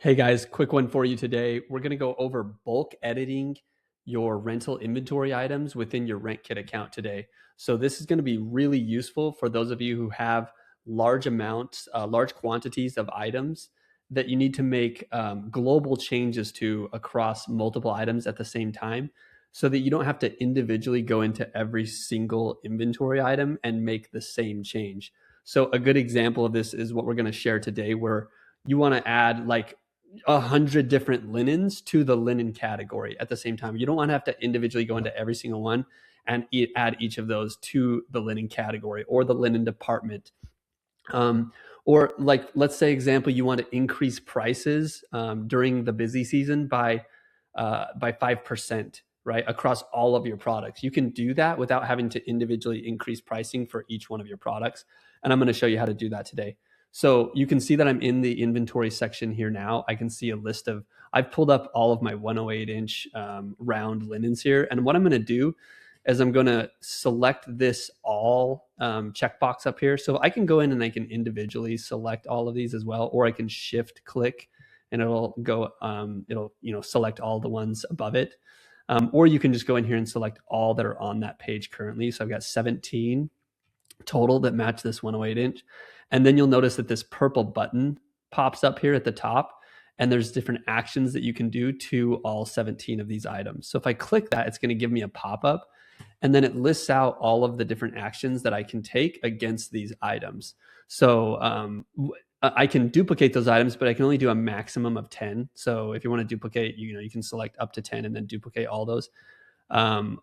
Hey guys, quick one for you today. We're going to go over bulk editing your rental inventory items within your RentKit account today. So this is going to be really useful for those of you who have large amounts, large quantities of items that you need to make global changes to across multiple items at the same time so that you don't have to individually go into every single inventory item and make the same change. So a good example of this is what we're going to share today, where you want to add like 100 different linens to the linen category at the same time. You don't want to have to individually go into every single one and add each of those to the linen category or the linen department. Or like, let's say example, you want to increase prices during the busy season by 5%, right? Across all of your products. You can do that without having to individually increase pricing for each one of your products. And I'm going to show you how to do that today. So you can see that I'm in the inventory section here now. I can see a list of, I've pulled up all of my 108-inch round linens here. And what I'm going to do is I'm going to select this all checkbox up here. So I can go in and I can individually select all of these as well, or I can shift click and it'll go, it'll select all the ones above it. Or you can just go in here and select all that are on that page currently. So I've got 17 total that match this 108-inch. And then you'll notice that this purple button pops up here at the top, and there's different actions that you can do to all 17 of these items. So if I click that, it's going to give me a pop-up, and then it lists out all of the different actions that I can take against these items. So I can duplicate those items, but I can only do a maximum of 10. So if you want to duplicate, you can select up to 10 and then duplicate all those.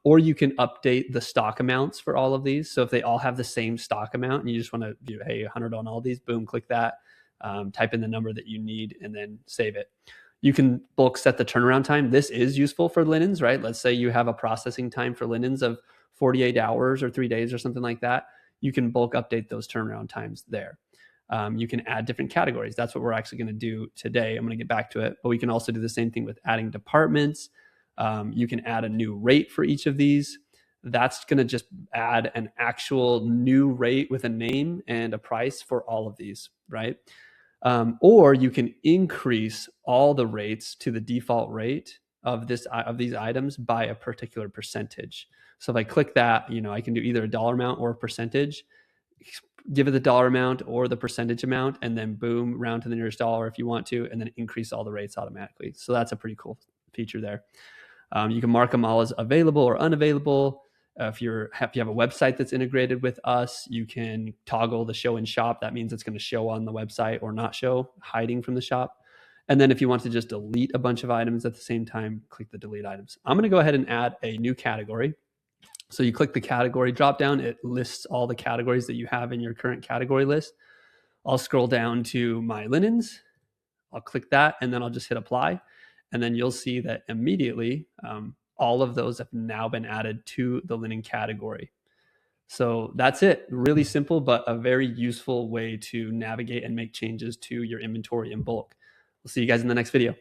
Or you can update the stock amounts for all of these. So if they all have the same stock amount and you just want to do, hey, 100 on all these, boom, click that, type in the number that you need and then save it. You can bulk set the turnaround time. This is useful for linens, right? Let's say you have a processing time for linens of 48 hours or 3 days or something like that. You can bulk update those turnaround times there. You can add different categories. That's what we're actually going to do today. I'm going to get back to it, but we can also do the same thing with adding departments. You can add a new rate for each of these. That's going to just add an actual new rate with a name and a price for all of these, right? Or you can increase all the rates to the default rate of these items by a particular percentage. So if I click that, I can do either a dollar amount or a percentage. Give it the dollar amount or the percentage amount, and then boom, round to the nearest dollar if you want to, and then increase all the rates automatically. So that's a pretty cool feature there. You can mark them all as available or unavailable. If you have a website that's integrated with us, you can toggle the show in shop. That means it's going to show on the website or not show, hiding from the shop. And then if you want to just delete a bunch of items at the same time, click the delete items. I'm going to go ahead and add a new category. So you click the category drop down. It lists all the categories that you have in your current category list. I'll scroll down to my linens. I'll click that, and then I'll just hit apply. And then you'll see that immediately all of those have now been added to the linen category. So that's it. Really simple, but a very useful way to navigate and make changes to your inventory in bulk. We'll see you guys in the next video.